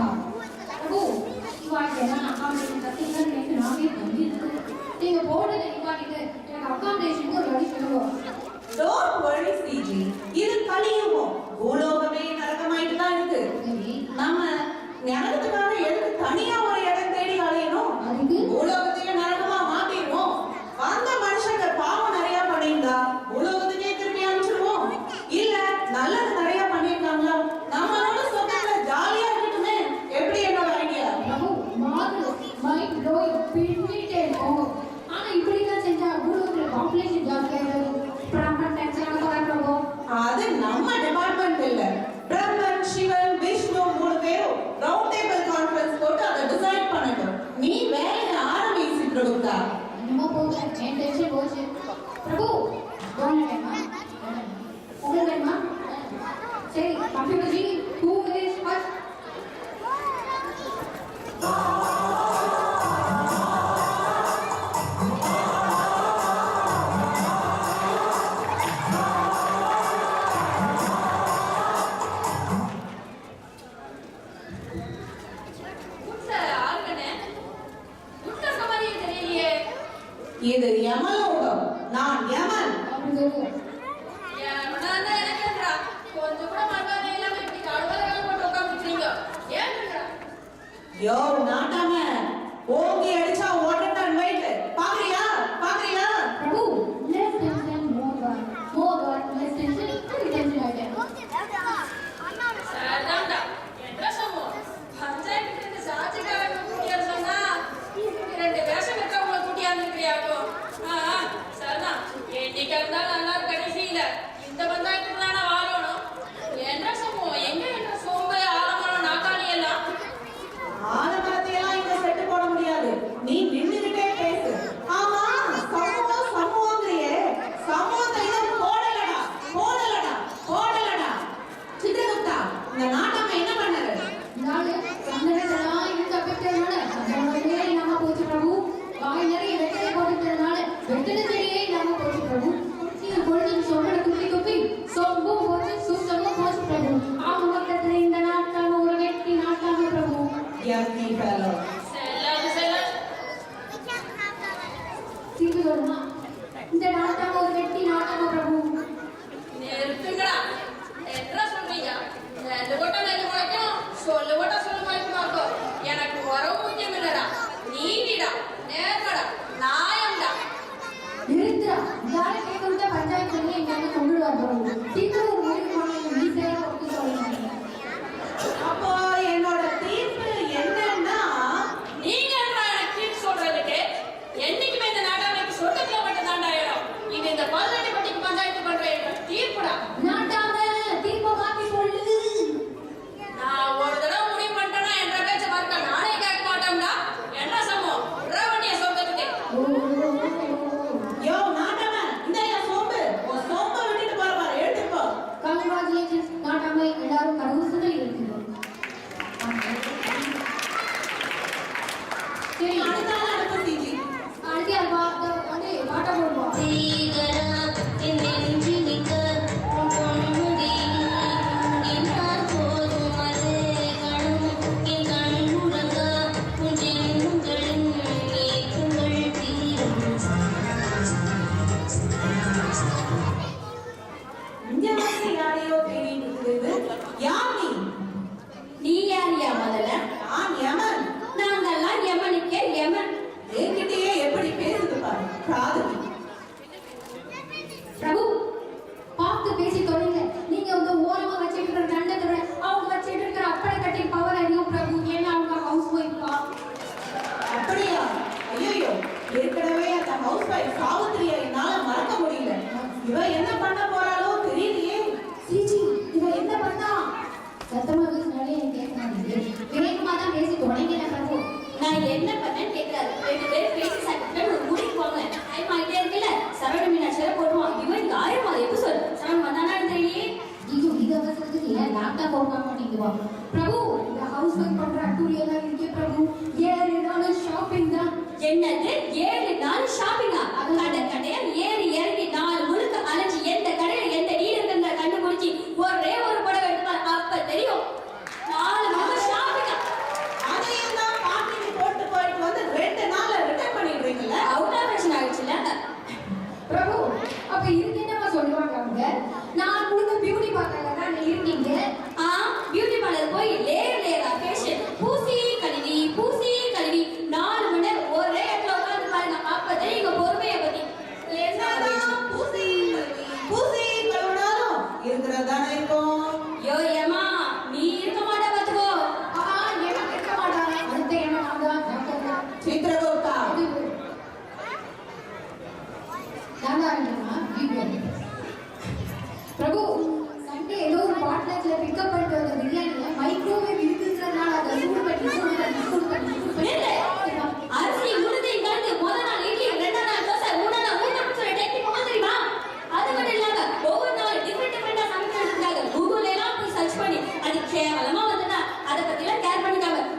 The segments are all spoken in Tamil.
प्रभु இவாய்க்கு அகாமடேஷன் கத்திங்கன்னு நானே நம்பிட்டு நீங்க போர்டுல இவாய்க்கு எனக்கு அகாமடேஷனுக்கு ஒரு வழி சொல்லுவோம். Don't worry CG. இது கலியுகம். பூலோகமே நரகமாயிட்டு தான் இருக்கு. நாம ஞானத்துக்காக எதுக்கு தனியா ஒரு இடம் தேடி அலையணும்? அதுக்கு பூலோகத்தையே நரகமா மாத்திடுவோம். அந்த மனுஷங்க பாவம் நிறைய பண்ணியிருந்தா பூலோகத்துக்கே திருப்பி அனுப்பிச்சிடுவோம். இல்ல நல்லது நிறைய பண்ணியிருக்காங்களா நம்மளோட சொந்தத்துல ஜாலியா இருக்கட்டுமே. எப்படி என்னோட ஐடியா? மைண்ட் ப்ளோயிங் பின்னிட்டே போகும். ஆனா இப்படிலாம் செஞ்சா பூலோகத்துல பாப்புலேஷன் ஜாஸ்தியா இருக்கும். பிரம்மன் டென்ஷன் வரப்போ அது நம்ம டிபார்ட்மெண்ட் இல்ல. பிரம்மன் சிவன் விஷ்ணு மூணு பேரும் ரவுண்ட் டேபிள் கான்ஃபரன்ஸ் போட்டு அதை டிசைட் பண்ணட்டும். நீ வேலையை ஆரம்பிச்சு கொடுத்தா என்னமோ போச்சு என் டென்ஷன் போச்சு. பிரபு வேணுமா உங்களுக்கு வேணுமா? சரி கம்ப்யூட்டர் ஜி 2 minutes ஃபர்ஸ்ட். இது யமலோகம். நான் யமன். யோ நாட்டாம ஓங்கி அடிச்சா ஓட்டட்டான் வெயிட் பாக்குறியா பாக்குறியா? Prabhu less tension more less tension tension ஆயிட்டேன். சாதாண்டா எட்ரஸமோ பஞ்சாயத்துக்கு சாட்சிக்காரங்க கூட்டியார் சொன்னா ரெண்டு வேஷம் இருக்கவங்க கூட்டியார் இருக்கிறியாக்கோ. சரிதான் என்னைக்கு இருந்தாலும் நல்லா கடைசியில இந்த பஞ்சாயத்துக்கு தானே வாழணும். எட்ரஸமோ எங்க என்ற சோம்பு ஆலமரம் நாக்காளி எல்லாம் ஆலமரத்தையெல்லாம் இங்க செட்டு போட முடியாது. நீ நின்னுகிட்டே பேசு. ஆமா சமூகம் சமூகங்கிறியே சமூகத்தை போடலடா போடலடா போடலடா. சித்திரகுப்தா இந்த நாட்டாம என்ன பண்ணாரு? நாளை சந்தனத்தெல்லாம் இழுத்து அப்பட்டதுனால அதனாலே இல்லாம போச்சு பிரபு. வாய் நிறைய வெட்டலை போட்டுட்டதுனால வெட்டலை சரியே இல்லாம போச்சு பிரபு. நீங்க பொழுது சொல்ற குப்பி குப்பி சொம்பும் போச்சு சுத்தமும் போச்சு பிரபு. ஆக மொத்தத்துல இந்த நாட்டாம ஒரு வெட்டி நாட்டாம பிரபு. Yummy fellow. செல்லாது திருப்பி வருமா? இந்த நாட்டாம ஒரு வெட்டி நாட்டாம பிரபு. நிறுத்துங்கடா. என்ன சொல்றீங்க? ரெண்டு கோட்டை ரெண்டு முளைக்கும் சொல்லு கோட்டை சொல்லு முளைக்குமாக்கோ. எனக்கு உறவு முக்கியம் இல்லடா. நீதிடா நேர்மடா நாயம்டா. நிறுத்துறா. யாரை கேட்கறத பஞ்சாயத்து பண்ணி எங்க கொண்டு வரணும். டீச்சர் ஒரு முடிவு பண்ணி ஈஸியா ஒட்டி சொல்லுங்க. அப்போ என்னோட தீர்ப்பு என்னன்னா நீங்க என்ன எனக்கு தீர்ப்பு சொல்றதுக்கு? என்னைக்குமே இந்த நாட்டாமைக்கு சொர்க்கத்துல மட்டும் தாண்டா இடம். இது இந்த பதினெட்டு பட்டிக்கு பஞ்சாயத்து பண்ற தீர்ப்புடா. நாட்டாம தீர்ப்பை மாத்தி சொல்லு. நான் ஒரு தடவை முடிவு பண்ணிட்டேன்னா என்ற பேச்ச மறுக்க நானே கேட்க மாட்டேன்டா. என்ன சமம் வண்டிய சொர்க்கத்துக்கு. யோ நாட்டாம இந்த சோம்பு உன் சோம்ப விட்டுட்டு போற பாரு எடுத்துட்டு போ. கங்க்ராச்சுலேஷன்ஸ் நாட்டாம எல்லாரும் கருவுசுதல் இருக்கிறோம். சரி அடுத்தால அடுத்த சிஜி அடுத்து யாருப்பா வந்து பாட்டா போடுவோம். இந்த மாதிரி யாரையோ தேடிட்டு இருக்குது. யார் நீ? நீ யாரியா முதல்ல? நான் யமன். நாங்கெல்லாம் யமனுக்கே யமன். என்கிட்டயே எப்படி பேசுது பாரு காது. பிரபு பார்த்து பேசி தொலைங்க. நீங்க உங்க ஓரமா வச்சிட்டு இருக்கிற தண்டத்தோட அவங்க வச்சிட்டு இருக்கிற அப்படை கட்டி பவர் அறியும் பிரபு. ஏன்னா அவங்க ஹவுஸ் ஒய்ஃபா. அப்படியா? ஐயோ ஏற்கனவே அந்த ஹவுஸ் ஒய்ஃப் சாவித்திரியை என்னால மறக்க முடியல. இவ என்ன பண்ண போறாளோ தெரியலையே. சிஜி இவ என்ன பண்ணா? சத்தமா பேசினாலே எனக்கு கேட்க மாட்டேங்குது. வேகமா தான் பேசி தொடங்கின பிரபு. நான் என்ன பண்ணேன்னு கேட்கிறாரு. ரெண்டு பேரும் பேசி சட்டத்துல ஒரு முடிவு போங்க. டைம் ஆகிட்டே இருக்குல்ல. சரவண மீனாட்சியில போடுவான். இவன் யாருமா எபிசோட் சரவண வந்தானான்னு தெரியலையே. இது அவசரத்துக்கு ஏன் லேப்டாப் போட மாட்டேங்குவா? பிரபு இந்த ஹவுஸ் ஒய்ஃப் பண்ற அட்டூழியம் தான் இருக்கே பிரபு. 7 நாள் ஷாப்பிங் தான். என்னது 7 நாள் ஷாப்பிங்கா? கடை கடையா ஏறி இறங்கி 4 முழுக்க அலைஞ்சி எந்த கடையில எந்த நீர் இருக்குன்ற கண்டுபிடிச்சி ஒரே ஒரு படம் எடுத்து அப்ப தெரியும். 4 நாள் ஷாப்பிங்கா?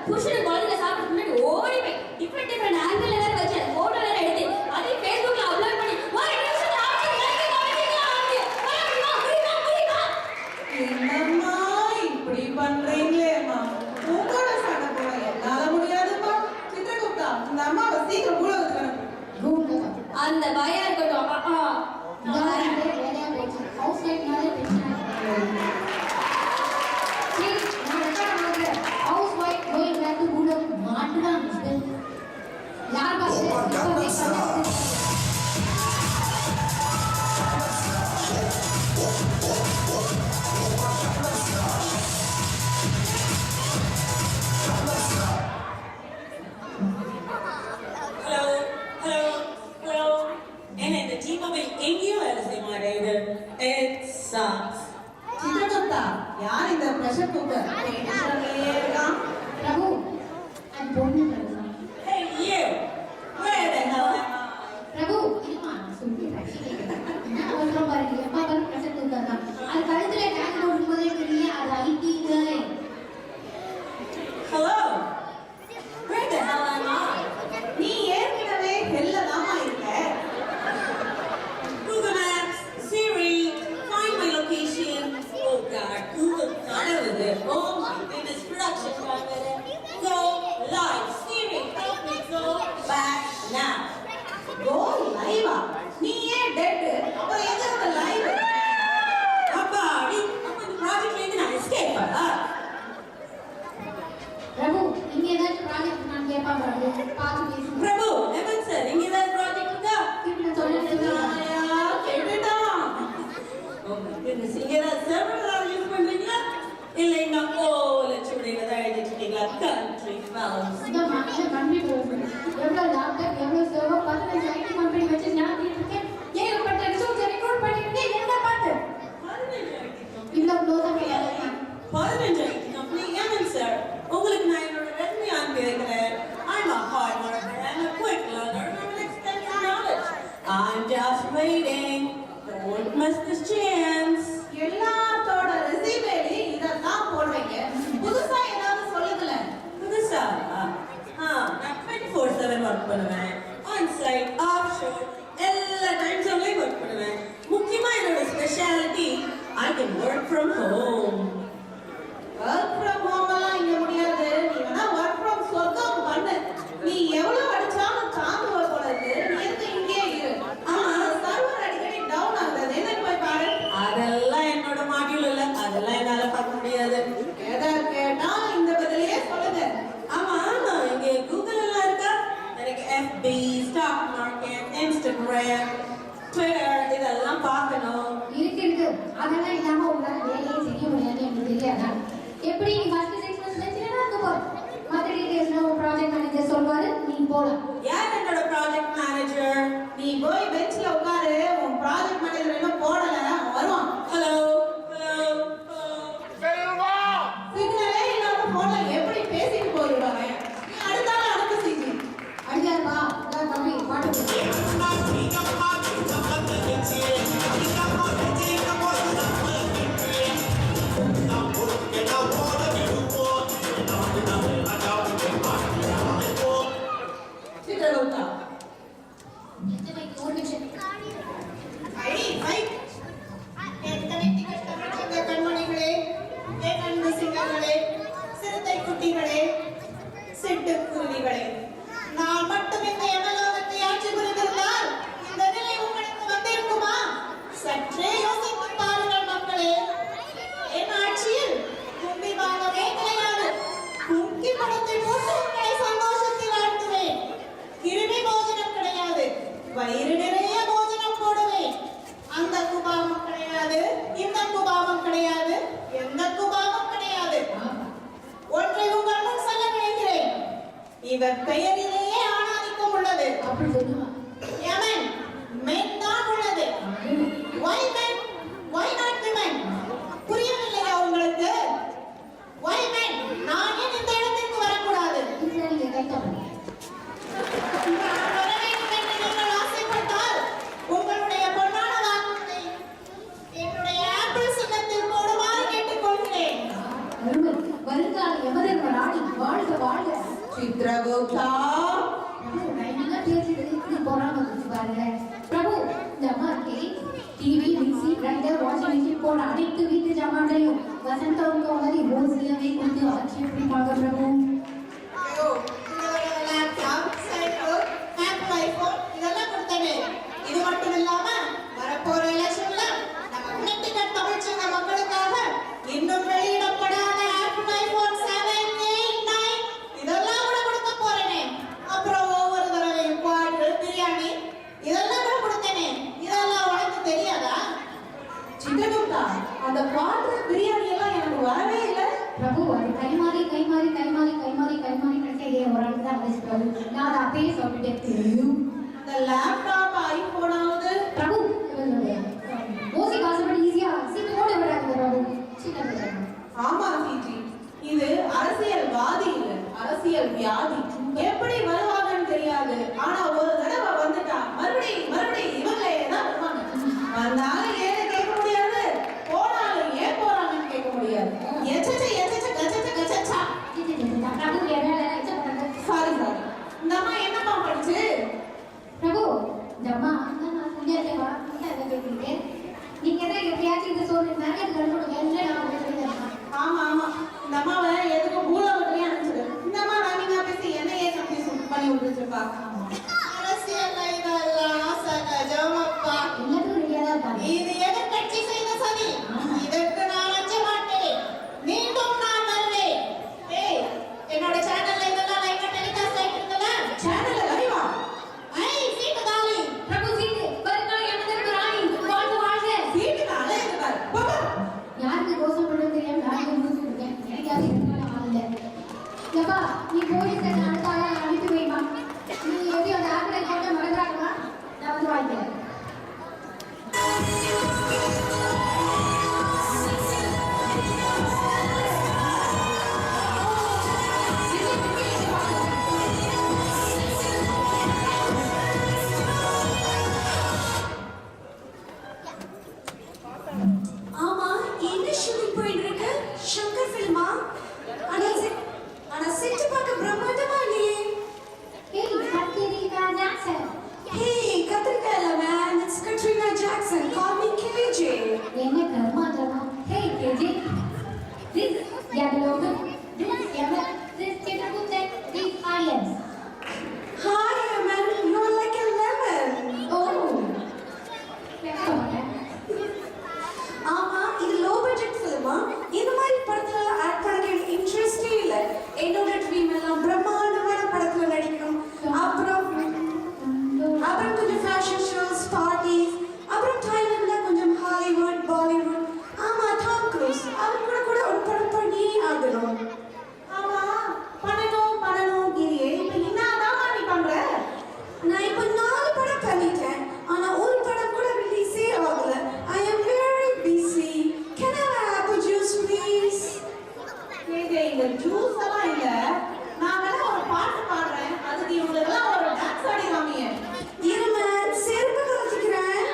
புருஷனுக்கு குழந்தைங்க சாப்பிட்டு முன்னாடி ஓடி போய் டிஃப்ரெண்ட் ஆங்கிள் வேற வச்சு போட்டோ வேற எடுத்து அதே ஃபேஸ்புக்ல அப்லோட் பண்ணி ஒரு நிமிஷம் என்னம்மா இப்படி பண்றீங்களேம்மா? உங்களோட சண்டை போட என்னால முடியாதும்மா. சித்திரகுப்தா, இந்த அம்மாவை சீக்கிரம் பூலோகத்துக்கு அனுப்பு. அந்த பயம் இருக்கட்டும். வேலையா போச்சு ஹவுஸ் ஒய்ஃப்னாலே tension house wife going back to Bhoolok மாட்டுதான் யார் பார்த்து சித்திரகுப்தா, யார் இந்த பிரஷர் குக்கர் டென்ஷன்லயே இருக்கான்? பிரபு அது பொண்ணு பிரபு இருமா சொல்லிடுறேன் பாருங்க எப்பா பாரு பிரஷர் குக்கர் தான் அது கழுத்துல டேங்க் போடும் போதே தெரியல அது ஐடிங்க Hello. Where the hell am I? நீ ஏற்கனவே ஹெல்ல தாமா இருக்க. Google Maps, Siri, find my location. Oh God, Google கடவுளே. Oh my goodness, production camera. Go live. Siri, help me go back now. Go live. நீ ஏன் டெட்? அப்புறம் எங்க இருக்க லைவ்? அப்பா, அப்ப இந்த ப்ராஜெக்ட்ல இருந்து நான் எஸ்கேப் பிரபு இங்க ஏதாச்சும் ப்ராஜெக்ட் நான் கேட்பா பிரபு பார்த்து பேசுங்க பிரபு, எவன் சார் இங்க ஏதாவது ப்ராஜெக்ட் இருக்கா? இப்படி சொல்லிட்டு ஆயா, கேட்டுட்டான். Oh my goodness, இங்க ஏதாவது சர்வர் யூஸ் பண்றீங்களா? இல்ல இன்னும் லட்சுமணியில தான் எழுதிட்டு இருக்கீங்களா? Country walls. இந்த மாதிரி கம்பெனி எவ்வளவு லேப்டாப் எவ்வளவு சர்வர் 15 ஐடி கம்பெனி வச்சு நடத்திட்டு இருக்கேன் ஏகப்பட்ட ரிசோர்ஸ் ரெக்கார்ட் பண்ணிருக்கேன் என்ன பார்த்து இந்த close up 15 company Yemen sir உங்களுக்கு நான் என்னோட ரெஸ்யூமே அனுப்பி வைக்கிறேன். I'm a hard worker, I'm a quick learner, and I'm an extensive knowledge. I'm just waiting. Don't miss this chance. எல்லாத்தோட ரெசியூமேலயும் இதெல்லாம் போடுறீங்க. புதுசா ஏதாவது சொல்லுங்களே. புதுசா நான் 24/7 ஒர்க் பண்ணுவேன். ஆன் சைட், ஆஃப் ஷோர், எல்லா டைம் ஜோன்லயும் ஒர்க் பண்ணுவேன். முக்கியமா என்னோட speciality I can work from home. Work from home எல்லாம் இங்க முடியாது. நீ வேணா ஒர்க் ஃப்ரம் சொர்க்கம் பண்ணு. நீ எவ்வளவு அடிச்சாலும் தாங்குவ போல இருக்கு. நீ எதுக்கு இங்கேயே இரு. ஆமா, சர்வர் அடிக்கடி டவுன் ஆகுது. என்னன்னு போய் பாரு. அதெல்லாம் என்னோட மாடியூல் இல்ல, அதெல்லாம் என்னால பார்க்க முடியாது. எதை கேட்டா இந்த பதிலையே சொல்லுங்க. ஆமா இங்க கூகுள் எல்லாம் இருக்கா? எனக்கு FB, stock market, Instagram, Twitter இதெல்லாம் பார்க்கணும். இருக்கு அதெல்லாம் இல்லாம உங்களால வேலையே செய்ய முடியாது எனக்கு தெரியாதா எப்படி நீ ஃபர்ஸ்ட் 6 months செஞ்சீனா அங்க போ மத்த டீடைல்ஸ் நான் ப்ராஜெக்ட் மேனேஜர் சொல்வாரு நீ போலாம் யார் என்னோட ப்ராஜெக்ட் மேனேஜர்? நீ போய் பெஞ்ச்ல உட்காரு. உன் ப்ராஜெக்ட் மேனேஜர் இன்னும் போடல. அவன் வருவான். ஹலோ சிக்னலே இல்லாம போன்ல எப்படி பேசிட்டு போயிடுவாங்க. நீ அடுத்தால அடுத்து சிக்கி. அடியாப்பா நான் தம்பி பாட்டு சித்திரகுப்தா, ஒரு நிமிஷம் கண்மணிகளே, அன்பு சிங்கங்களே, சிறுத்தை குட்டிகளே, சிட்டுக்குருவிகளே, நான் மட்டும் இந்த யமலோகத்தை ஆட்சி புரிந்திருந்தால் இந்த நிலை உங்களுக்கு வந்திருக்குமா? சற்றே யோசித்து பாருங்கள் மக்களே. என் ஆட்சியில் கும்பி பாகமே கிடையாது. கும்கி படத்தை போட்டு உங்களை சந்தோஷத்தில் ஆழ்த்துவேன். கிருமி போஜனம் கிடையாது. வயிறு நிறைய போஜனம் போடுவேன். அந்த குபாவம் கிடையாது, இந்த குபாவம் கிடையாது, எந்த குபாவம் கிடையாது. ஒன்றை உங்கள் முன் சொல்ல நினைக்கிறேன். இவர் பெயரிலேயே ஆணாதிக்கம் உள்ளது. அப்படி சொல்லுமா யமன் மென் தான் உள்ளது. Why men? Why not women? புரியவில்லையா உங்களுக்கு? Why men? நான் ஏன் இந்த இடத்திற்கு வரக்கூடாது? இதுல நீங்க கேட்கணும் நான் வர வேண்டும் என்று நீங்கள் ஆசைப்பட்டால் உங்களுடைய பொன்னான வாக்குறுதி என்னுடைய ஆப்பிள் சின்னத்தில் போடுமாறு கேட்டுக்கொள்கிறேன். வருங்கால எமதர்ம ராணி வாழ்க வாழ்க சித்ரகுப்தா பிரபு நல்லா பேசிட்டு இப்படி போறாம வச்சு பாருங்க பிரபு இந்த அம்மா TV mixie grinder washing machine போன்ற அனைத்து வீட்டு ஜாமான்களையும் வசந்தவங்க மாதிரி ஹோல்சேலாவே கொடுத்து ஆட்சி பிடிப்பாங்க பிரபு ஐயோ லேப்டாப் சைக்கிள் ஆப்பிள் ஐபோன் இதெல்லாம் கொடுத்தனே இது மட்டும் இல்லாம வரப்போற எலெக்ஷன்ல நம்ம கனெக்டிகட் தமிழ்ச்சங்க மக்களுக்காக இன்னும் வெளியிடப்படாத ஆப்பிள் ஐபோன் 7 8 9 இதெல்லாம் கூட கொடுக்க போறேனே அப்புறம் ஒவ்வொரு தடவையும் குவாட்டர் பிரியாணி இதெல்லாம் கூட கொடுத்தனே இதெல்லாம் உனக்கு தெரியாதா சித்ரகுப்தா அந்த குவாட்டர் பிரியாணி எல்லாம் எனக்கு வரவே இல்லை பிரபு அது கைமாறி கடைசியிலே ஒரு ஆளுக்கு தான் வந்துச்சு பிரபு நான் அதை அப்பயே சொல்லிட்டேன் இந்த லேப்டாப் ஐபோனாவது பிரபு ஓசி காசுபடி ஈஸியா சீட்டு கூட விடாது பிரபு சின்ன ஆமா சிஜி இது அரசியல்வாதி இல்ல அரசியல் வியாதி எப்படி வருவாங்கன்னு தெரியாது ஆனா ஒரு தடவை வந்துட்டா மறுபடியும் இவங்களே தான் வருவாங்க வந்தாலும் ஏன்னு கேட்க முடியாது போனாலும் ஏன் போறாங்கன்னு கேட்க முடியாது கச்சச்சா பிரபு வேலை இச்சப்பட்டாங்க சாரி இந்த அம்மா என்னம்மா படிச்சு பிரபு இந்த அம்மா நான் புண்ணியத்தை வா அதை கேட்குறீங்க நீங்க தான் எப்படியாச்சும் இந்த சோறு மேக்கெட் கண்டுபிடிங்க இல்லை நான் பேசுறேன் ஆமா இந்த அம்மாவை எதுக்கும் பூலோகத்திலேயே அனுப்பிச்சிடு இந்த அம்மா ராமிங்கா பேசி என்னையே கன்ஃபியூஸ் பண்ணி விட்டுருச்சுப்பா அரசியல் இதெல்லாம் சகஜமப்பா எல்லாத்துக்கும் ரெடியா தான் இருக்காங்க இது எதிர்கட்சி செய்த சதி இதற்கு நான் அஞ்ச மாட்டேன் மீண்டும் நான் வருவேன் ஏய் என்னோட சேனல்ல இதெல்லாம் லைவா டெலிகாஸ்ட் ஆயிட்டு இருக்குல்ல சேனல்ல லைவா சீட்டு காலி பிரபு சீட்டு வருங்கால எனதற்கு ராணி வாழ்க சீட்டு காலி இருக்காரு பாபா யாருக்கு கோசம் பண்ணுறது தெரியாம நாளைக்கு முடிச்சு விட்டேன் எனக்காக இருந்தாலும் ஆள் இல்லை எப்பா நீ போலீஸ் அடுத்தால அனுப்பி வைமா நீ எப்படி அந்த ஆப்பிளை போட்டு மறந்துடாதமா நான் வந்து வாங்கிக்கிறேன் ஆமா என்ன ஷூட்டிங் போயிட்டு இருக்கு சங்கர் ஃபில்மா ஆனா செட் பார்க்க பிரம்மாண்டமா இல்லையே ஏய் கத்திரிக்கா ஜாக்சன் ஹே கத்திரிக்கா இல்ல man it's Katrina Jackson call me KJ என்ன கர்மாண்டமா ஹே கேஜி திஸ் யாதலோக this ever this Chitragupta this audience hi man you are like a lemon oh வெக்கமாட்டேன் ஆமா இது லோ பட்ஜெட் ஃபில்மா இந்த மாதிரி படத்துல ஆக்ட் பண்ண எனக்கு இன்ட்ரெஸ்டே இல்ல என்னோட ட்ரீம் எல்லாம் பிரம்மாண்டமான படத்துல நடிக்கணும் அப்புறம் கொஞ்சம் ஃபேஷன் ஷோஸ் பார்ட்டிஸ் அப்புறம் டைம்ல கொஞ்சம் ஹாலிவுட் பாலிவுட் ஆமா டாம் க்ரூஸ் அவர் கூட ஒரு படம் பண்ணி ஆகணும் ஆமா பண்ணணும் கிரியே இப்ப என்னதான் நீ பண்ற நான் இப்போ 4 படம் பண்ணிட்டேன் ஆனா ஒரு படம் கூட ரிலீஸே ஆகல I am very busy can I have apple juice please KJ இந்த ஜூஸ் எல்லாம் இல்ல நான் வேணா ஒரு பாட்டு பாடுறேன் அதுக்கு இவங்களுக்கெல்லாம் ஒரு டான்ஸ் ஆடி காமிங்க இருமேன் செருப்பு கலத்திக்கிறேன்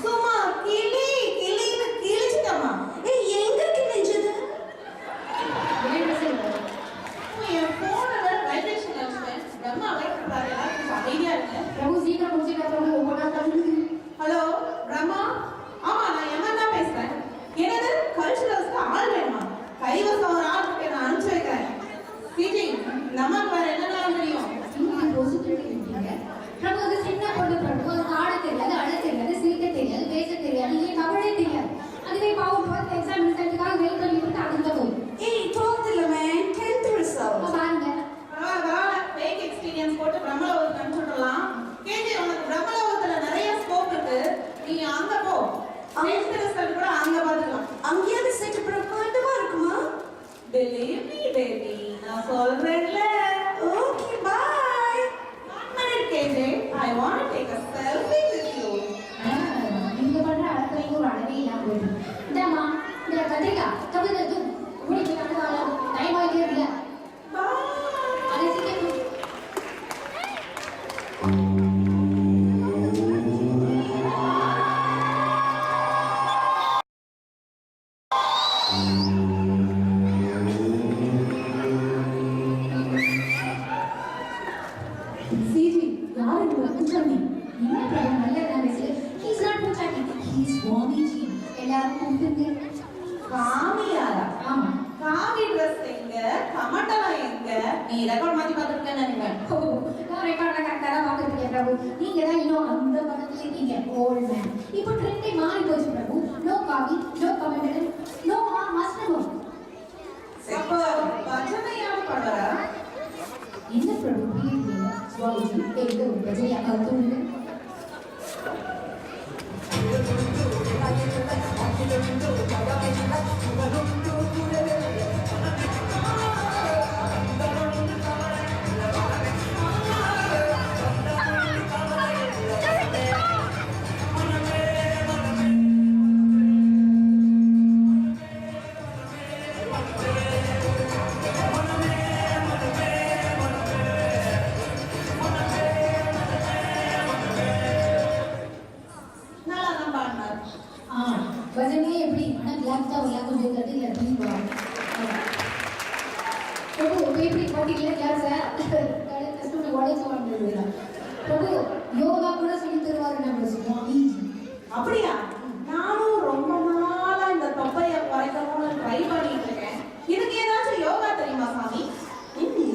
சும்மா கிளின்னு கிழிச்சிட்டமா ஏய் எங்க இருக்கு நெஞ்சது என் போன வைப்ரேஷன் வச்சுட்டேன் பிரம்மா வைக்க பாரு எல்லாரும் ஐடியா இருக்கு பிரபு சீக்கிரம் முடிச்சுட்டு பிரபு ஒவ்வொன்றா தள்ளுங்க ஹலோ பிரம்மா ஆமா நான் எம்என் தான் போயிட்டு இந்தாம்மா இந்த கத்திரிக்காய் கவிதை முடிச்சு நடந்தாலும் டைம் ஆகிட்டே இல்லை அதை சீக்கிரம் சிஜி யார் இந்த பூச்சாண்டி என்ன பிரபு நல்லதா பேசு ஹீஸ் நாட் பூச்சாண்டி ஹீஸ் வாமிஜி எல்லாரும் கூப்பிடுங்க காமியாரா ஆமா காவி ட்ரெஸ் எங்க கமண்டலம் எங்க நீ ரெக்கார்ட் மாத்தி பார்த்துருக்கேன்னு நினைக்கிறேன் ஓ நான் ரெக்கார்ட்ல கரெக்டா தான் பார்த்துருக்கேன் பிரபு நீங்க தான் இன்னும் அந்த பக்கத்துல இருக்கீங்க ஓல்ட் மேன் இப்போ ட்ரெண்டே மாறி போச்சு பிரபு நோ காவி நோ கமெண்டரி நோ மஸ்னகம் அப்போ பஜனையான படரா என்ன பிரபு பிஹேவியர் சுவாமிஜி எங்க ஒரு பிரச்சனையா கத்துங்க நல்லா தான் பாடினார் பஜனையே எப்படி ஆனால் கிளாஸ் தான் எல்லாம் கொஞ்சம் கட்டு இல்லை அப்படின்னு போவாங்க பிரபு எப்படி போட்டிங்களா கிளாஸை கஸ்டமர் உடச்சு வாங்கிட்டு பிரபு யோகா கூட சொல்லி தருவாரு நம்ம சுவாமி அப்படியா நானும் ரொம்ப நாளா இந்த தொப்பையை குறைக்கணும்னு ட்ரை பண்ணிட்டு இருக்கேன் இதுக்கு ஏதாச்சும் யோகா தெரியுமா சாமி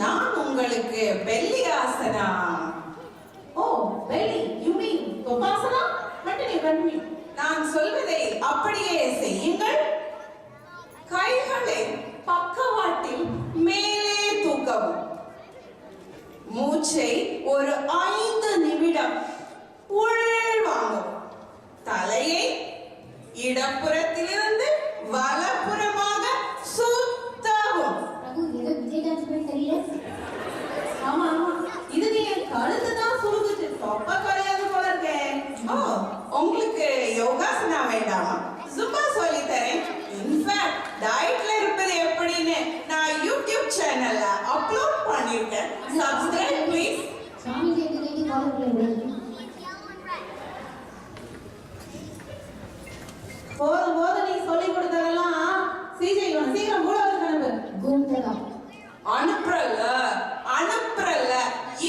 நான் உங்களுக்கு பெல்லியாசனா ஓ பெலி யூ மீன் தொப்பாசனா கண்டினியூ நான் சொல்வதை அப்படியே செய்யுங்கள். கைகளை பக்கவாட்டில் மேலே தூக்கவும். மூச்சை ஒரு 5 நிமிடம் உள்வாங்கவும். தலையை இடப்புறத்திலிருந்து வலப்புறமாக சுத்தவும். பிரபு ஏதோ விஜய் டான்ஸ் பண்ணி தெரியல ஆமா ஆமா இதுக்கு என் கழுத்து தான் சுருக்குச்சு தொப்பை குறையாது போல இருக்கே ஓ, உங்களுக்கு யோகாசனா வேண்டாமா? ஜும்பா சொல்லி தரேன். இன்ஃபேக்ட் டயட்ல இருப்பது எப்படின்னு நான் யூடியூப் சேனல்ல அப்லோட் பண்ணிருக்கேன். Subscribe please. சாமி கேட்டு ஃபாலோ பண்ணி போதும் போதும் நீ சொல்லி கொடுத்ததெல்லாம் சீஜை இவன் சீக்கிரம் கூட வந்து அனுப்பு கூந்தலா அனுப்புறல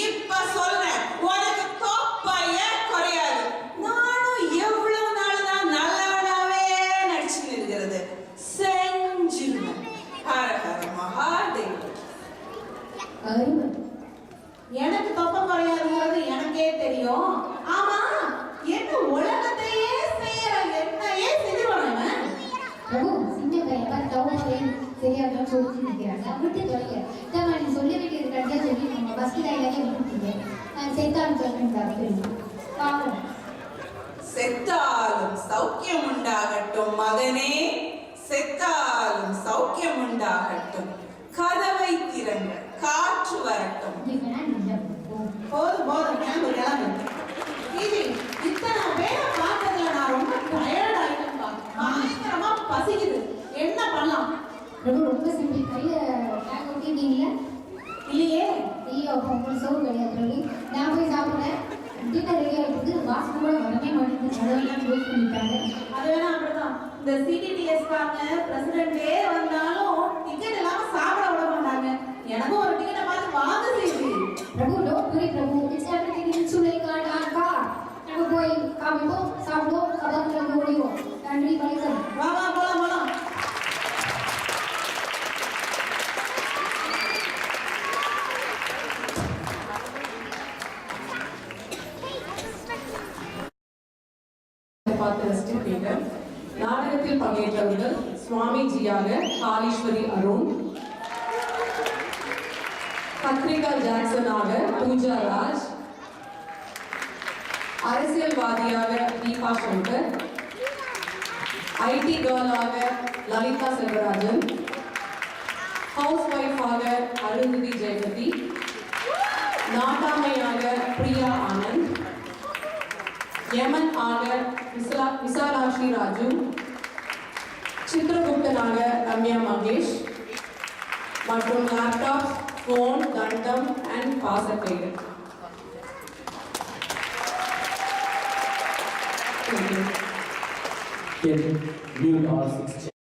இப்ப சொல்றேன். உனக்கு தொப்பையே குறையாது. நானும் எவ்வளவு நாள் தான் நல்லவனாவே நடிச்சுன்னு இருக்கிறது. செஞ்சிருவேன். ஹர ஹர மகாதேவ். அருமை எனக்கு தொப்பை குறையாதுங்கிறது எனக்கே தெரியும் ஆமா என்ன உலகத்தையே செய்யற என்னையே செஞ்சிருவாங்க பிரபு சின்ன பையன் பார்த்து டவுன் சரியாக சொல்லி நிற்கிறாங்க விட்டு தொலைங்க இதான் நீ சொல்ல வேண்டியது கண்டிப்பாக சொல்லி நம்ம பஸ்ஸில் எல்லாத்தையும் விட்டுட்டீங்க நான் செத்தான்னு சொல்றேன் தப்பு பாவம் செத்தாலும் சௌக்கியம் உண்டாகட்டும் மகனே, செத்தாலும் சௌக்கியம் உண்டாகட்டும். கதவை திறங்க, காற்று வரட்டும். போதும் போதும் கிளம்பு கிளம்பு இது இத்தனை பேரை பார்த்ததுல நான் ரொம்ப டயர்ட் ஆயிட்டேன்பா பயங்கரமா பசிக்குது என்ன பண்ணலாம் பிரபு ரொம்ப சிம்பிள் கையில் பேக் ஒட்டிட்டீங்களா இல்லையே ஐயோ உங்களுக்கு சோறு கிடையாது பிரபு நான் போய் சாப்பிட்றேன் டின்னர் ரெடி ஆகிட்டு வாசனை கூட வரவே மாட்டேங்குது அதெல்லாம் யூஸ் பண்ணிட்டாங்க அது வேணா அப்படிதான் இந்த சிடிடிஎஸ் காரங்க பிரசிடென்ட்டே வந்தாலும் டிக்கெட் இல்லாம சாப்பிட விட மாட்டாங்க எனக்கும் ஒரு டிக்கெட்டை பார்த்து வாங்க செய்யுது Prabhu don't worry Prabhu it's everything in சுலை கார் நம்ம போய் காமிப்போம் சாப்பிடுவோம் கதாக்குள்ள ஓடிவோம் நன்றி வணக்கம் வா வா போலாம் போலாம் பார்த்து ரசித்திருப்பீர்கள். நாடகத்தில் பங்கேற்றவர்கள் சுவாமிஜியாக காளீஸ்வரி அருண், பத்ரிகா ஜாக்சனாக பூஜா ராஜ், அரசியல்வாதியாக தீபா சங்கர், ஐடி கேர்ளாக லலிதா செல்வராஜன், ஹவுஸ் ஒய்ஃபாக அருந்ததி ஜெயமதி, நாட்டாமையாக பிரியா ஆனந்த், யமன் ஆக விசாலாட்சி ராஜு, சித்திரகுப்தனாக ரம்யா மகேஷ் மற்றும் லேப்டாப், ஃபோன், தண்டம் and பாசப்பேடு. Can mute all 6 chairs.